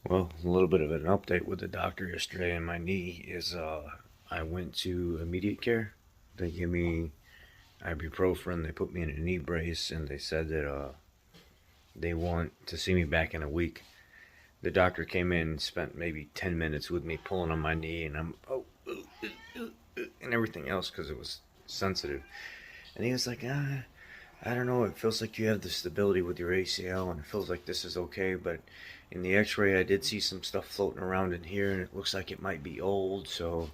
Well, a little bit of an update with the doctor yesterday in my knee is I went to immediate care. They gave me ibuprofen, they put me in a knee brace, and they said that they want to see me back in a week. The doctor came in and spent maybe 10 minutes with me pulling on my knee, and I'm, and everything else because it was sensitive. And he was like, I don't know, it feels like you have the stability with your ACL, and it feels like this is okay, but in the x-ray I did see some stuff floating around in here, and it looks like it might be old, so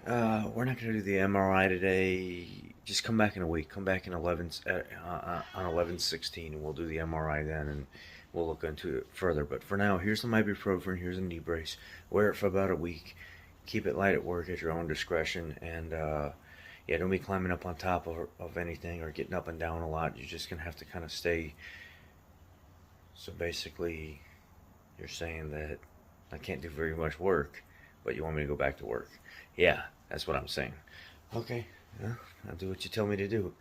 we're not going to do the MRI today. Just come back in a week. Come back in 11 on 11/16, and we'll do the MRI then, and we'll look into it further. But for now, here's some ibuprofen. Here's a knee brace. Wear it for about a week. Keep it light at work at your own discretion, and yeah, don't be climbing up on top of anything or getting up and down a lot. You're just gonna have to kind of stay. So basically, you're saying that I can't do very much work, but you want me to go back to work. Yeah, that's what I'm saying. Okay, yeah, I'll do what you tell me to do.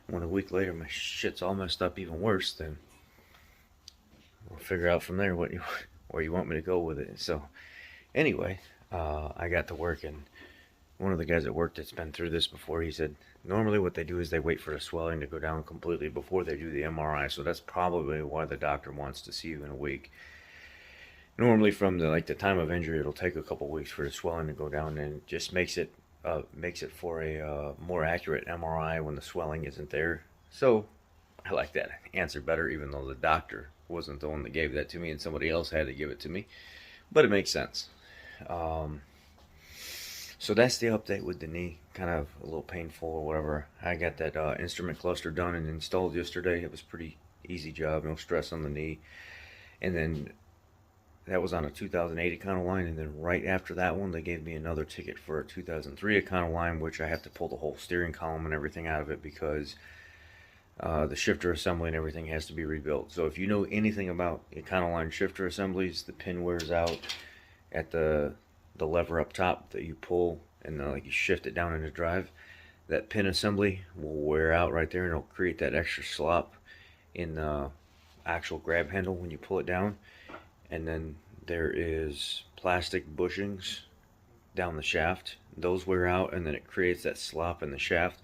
When a week later my shit's all messed up even worse, then we'll figure out from there where you want me to go with it. So anyway, I got to work, and one of the guys at work that's been through this before, he said normally what they do is they wait for the swelling to go down completely before they do the MRI. So that's probably why the doctor wants to see you in a week. Normally from the time of injury, it'll take a couple weeks for the swelling to go down, and it just makes it for a more accurate MRI when the swelling isn't there. So I like that answer better, even though the doctor wasn't the one that gave that to me and somebody else had to give it to me. But it makes sense. Um, so that's the update with the knee. Kind of a little painful or whatever. I got that instrument cluster done and installed yesterday. It was pretty easy job, no stress on the knee. And then that was on a 2008 Econoline, and then right after that one, they gave me another ticket for a 2003 Econoline, which I have to pull the whole steering column and everything out of it because the shifter assembly and everything has to be rebuilt. So if you know anything about Econoline shifter assemblies, the pin wears out at the lever up top that you pull, and like you shift it down into drive. That pin assembly will wear out right there, and it'll create that extra slop in the actual grab handle when you pull it down. And then there is plastic bushings down the shaft. Those wear out, and then it creates that slop in the shaft.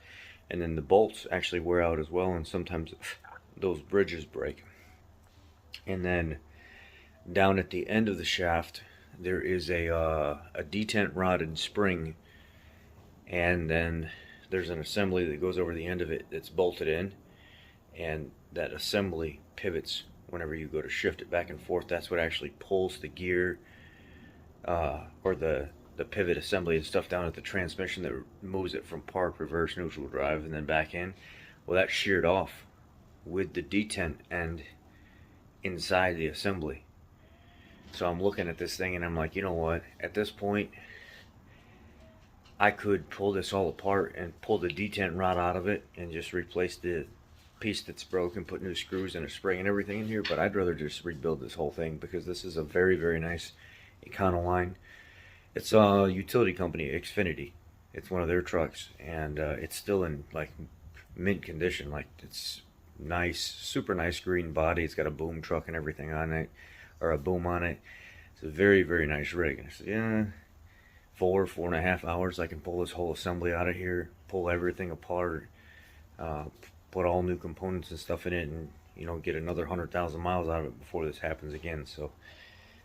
And then the bolts actually wear out as well, and sometimes those bridges break. And then down at the end of the shaft, there is a detent rod and spring, and then there's an assembly that goes over the end of it that's bolted in, and that assembly pivots whenever you go to shift it back and forth. That's what actually pulls the gear or the pivot assembly and stuff down at the transmission that moves it from park, reverse, neutral drive, and then back in. Well, that's sheared off with the detent end inside the assembly. So I'm looking at this thing and I'm like, you know what? At this point, I could pull this all apart and pull the detent rod out of it and just replace the piece that's broken, put new screws and a spring and everything in here, but I'd rather just rebuild this whole thing because this is a very, very nice Econoline. It's a utility company, Xfinity. It's one of their trucks, and it's still in like mint condition. Like, it's nice, super nice green body. It's got a boom truck and everything on it, or a boom on it. It's a very, very nice rig. And I said, yeah, 4.5 hours I can pull this whole assembly out of here, pull everything apart, put all new components and stuff in it, and get another 100,000 miles out of it before this happens again. So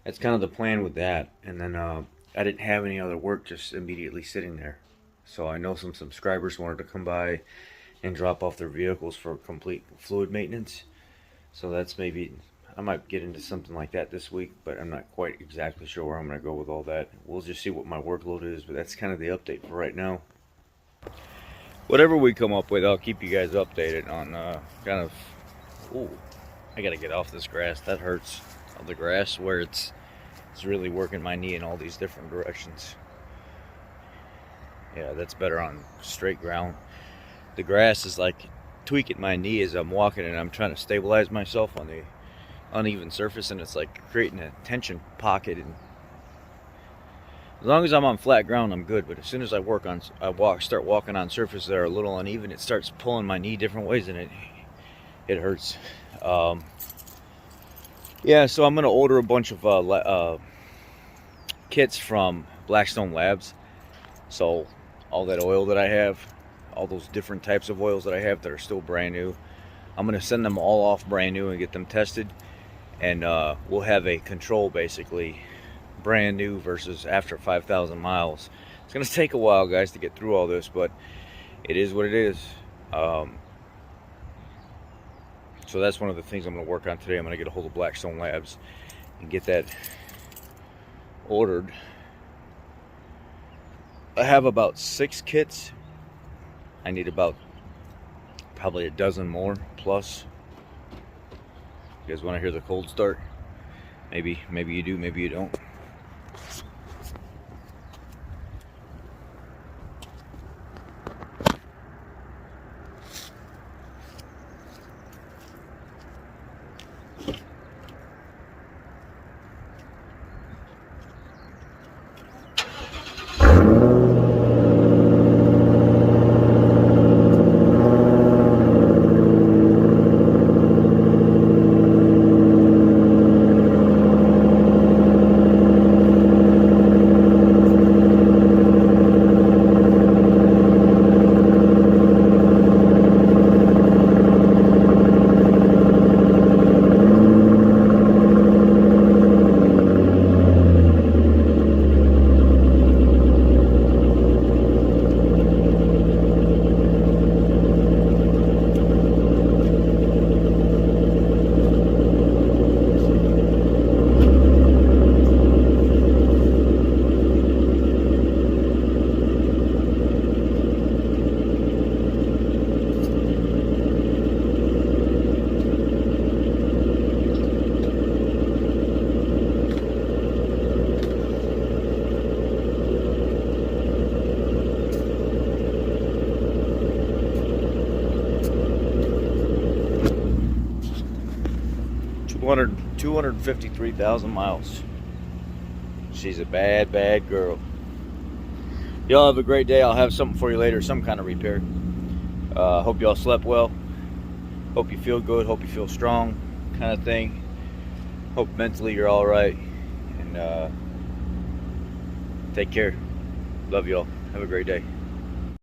that's kind of the plan with that. And then I didn't have any other work just immediately sitting there, so I know some subscribers wanted to come by and drop off their vehicles for complete fluid maintenance. So that's maybe, I might get into something like that this week, but I'm not quite exactly sure where I'm going to go with all that. We'll just see what my workload is, but that's kind of the update for right now. Whatever we come up with, I'll keep you guys updated on kind of. Ooh, I gotta get off this grass. That hurts. The grass where it's really working my knee in all these different directions. Yeah, that's better on straight ground. The grass is like tweaking my knee as I'm walking, and I'm trying to stabilize myself on the uneven surface, and it's like creating a tension pocket. And as long as I'm on flat ground, I'm good. But as soon as I start walking on surfaces that are a little uneven, it starts pulling my knee different ways, and it hurts. Yeah, so I'm gonna order a bunch of kits from Blackstone Labs. So all that oil that I have, all those different types of oils that I have that are still brand new, I'm gonna send them all off brand new and get them tested, and we'll have a control basically, brand new versus after 5,000 miles. It's gonna take a while, guys, to get through all this, but it is what it is. Um, so that's one of the things I'm gonna work on today. I'm gonna get a hold of Blackstone Labs and get that ordered. I have about 6 kits. I need about probably a dozen more plus. You guys want to hear the cold start? Maybe you do, maybe you don't. Two hundred 253,000 miles. She's a bad, bad girl. Y'all have a great day. I'll have something for you later, some kind of repair. Hope y'all slept well. Hope you feel good. Hope you feel strong, kind of thing. Hope mentally you're all right. And take care. Love y'all. Have a great day.